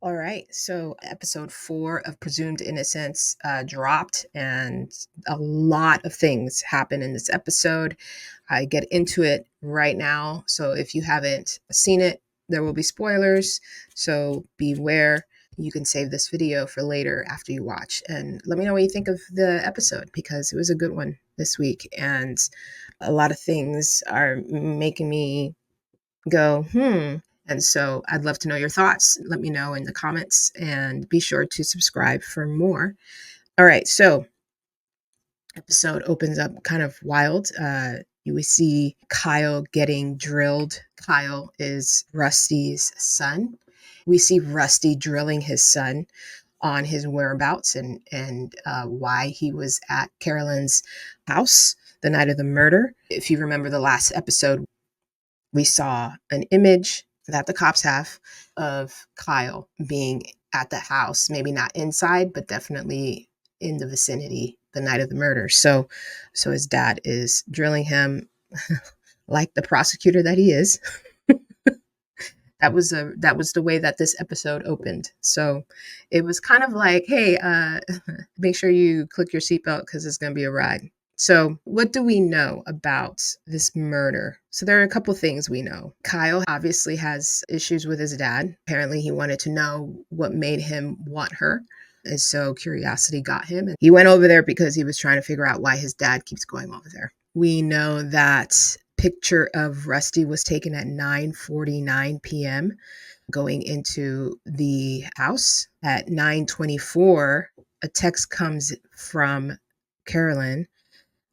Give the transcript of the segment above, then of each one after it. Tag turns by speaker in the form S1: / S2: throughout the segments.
S1: All right, so episode 4 of Presumed Innocence dropped, and a lot of things happen in this episode. I get into it right now, so if you haven't seen it, there will be spoilers, so beware. You can save this video for later after you watch, and let me know what you think of the episode because it was a good one this week, and a lot of things are making me go, And so I'd love to know your thoughts. Let me know in the comments and be sure to subscribe for more. All right, so episode opens up kind of wild. We see Kyle getting drilled. Kyle is Rusty's son. We see Rusty drilling his son on his whereabouts and why he was at Carolyn's house the night of the murder. If you remember the last episode, we saw an image that the cops have of Kyle being at the house, maybe not inside, but definitely in the vicinity the night of the murder. So his dad is drilling him like the prosecutor that he is. That was the way that this episode opened. So it was kind of like, hey, make sure you click your seatbelt because it's going to be a ride. So, what do we know about this murder? So, there are a couple things we know. Kyle obviously has issues with his dad. Apparently, he wanted to know what made him want her. And so, curiosity got him. And he went over there because he was trying to figure out why his dad keeps going over there. We know that picture of Rusty was taken at 9:49 p.m. going into the house. At 9:24, a text comes from Carolyn,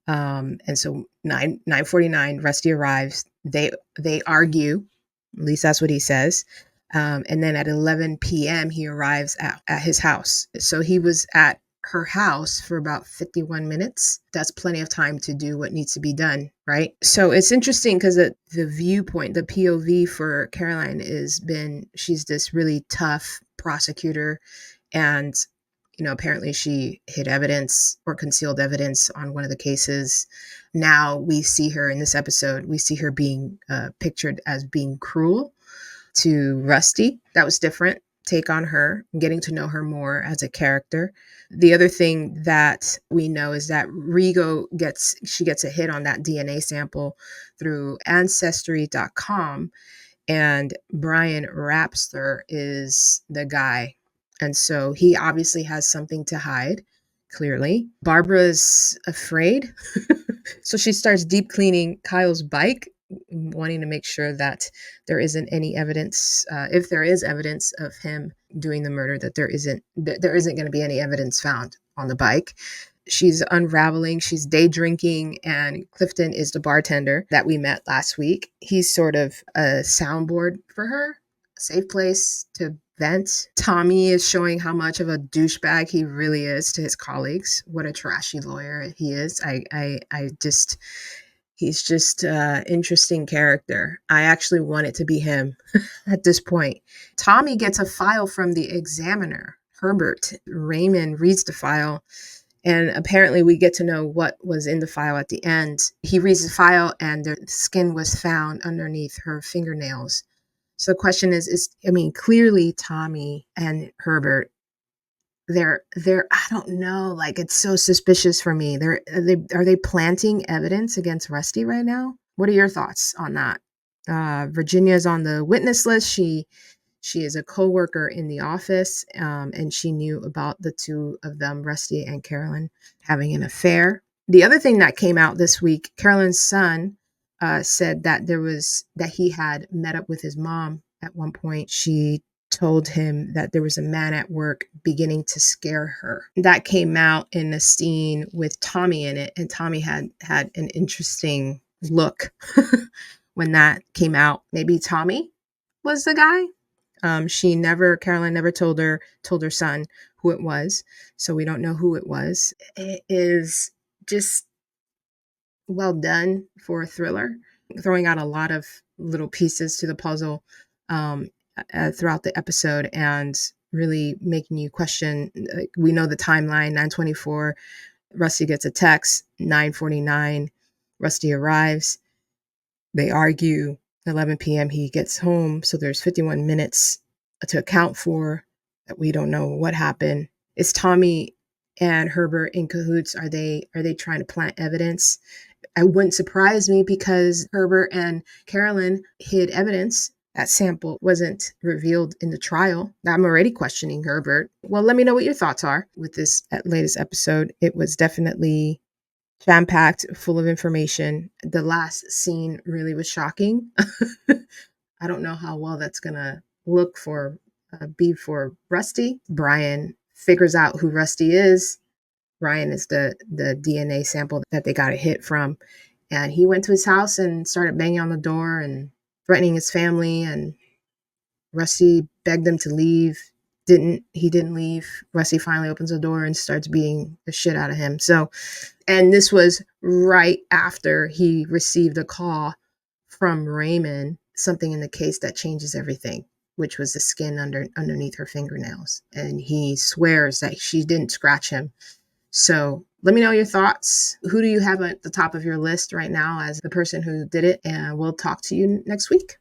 S1: and so 9:49, Rusty arrives. They argue, at least that's what he says. And then at 11 p.m. he arrives at his house. So he was at her house for about 51 minutes. That's plenty of time to do what needs to be done, right? So it's interesting because the viewpoint, the POV for Caroline she's this really tough prosecutor, and apparently she hid evidence or concealed evidence on one of the cases. Now we see her in this episode, we see her being pictured as being cruel to Rusty. That was different take on her, getting to know her more as a character. The other thing that we know is that Rigo gets a hit on that DNA sample through ancestry.com, and Brian Rapster is the guy. And so he obviously has something to hide, clearly. Barbara's afraid. So she starts deep cleaning Kyle's bike, wanting to make sure that there isn't any evidence, if there is evidence of him doing the murder, that there isn't going to be any evidence found on the bike. She's unraveling, she's day drinking, and Clifton is the bartender that we met last week. He's sort of a soundboard for her, a safe place to vent. Tommy is showing how much of a douchebag he really is to his colleagues. What a trashy lawyer he is. He's just an interesting character. I actually want it to be him at this point. Tommy gets a file from the examiner, Herbert. Raymond reads the file, and apparently we get to know what was in the file at the end. He reads the file, and the skin was found underneath her fingernails. So the question is clearly Tommy and Herbert, they're I don't know, like, it's so suspicious for me. Are they planting evidence against Rusty right now? What are your thoughts on that? Virginia's on the witness list. She is a co-worker in the office, and she knew about the two of them, Rusty and Carolyn, having an affair. The other thing that came out this week, Carolyn's son said that he had met up with his mom at one point. She told him that there was a man at work beginning to scare her. That came out in a scene with Tommy in it, and Tommy had an interesting look when that came out. Maybe Tommy was the guy. Carolyn never told her son who it was, so we don't know who it was. It is just well done for a thriller, throwing out a lot of little pieces to the puzzle throughout the episode, and really making you question. We know the timeline: 9:24, Rusty gets a text. 9:49, Rusty arrives. They argue. 11 p.m. he gets home, so there's 51 minutes to account for. that we don't know what happened. Is Tommy and Herbert in cahoots? Are they trying to plant evidence? It wouldn't surprise me because Herbert and Carolyn hid evidence. That sample wasn't revealed in the trial. I'm already questioning Herbert. Well, let me know what your thoughts are with this latest episode. It was definitely jam-packed, full of information. The last scene really was shocking. I don't know how well that's gonna look for be for Rusty. Brian figures out who Rusty is. Brian is the DNA sample that they got a hit from, and he went to his house and started banging on the door and threatening his family. And Rusty begged him to leave. He didn't leave. Rusty finally opens the door and starts beating the shit out of him. So, and this was right after he received a call from Raymond, something in the case that changes everything, which was the skin underneath her fingernails. And he swears that she didn't scratch him. So let me know your thoughts. Who do you have at the top of your list right now as the person who did it? And we'll talk to you next week.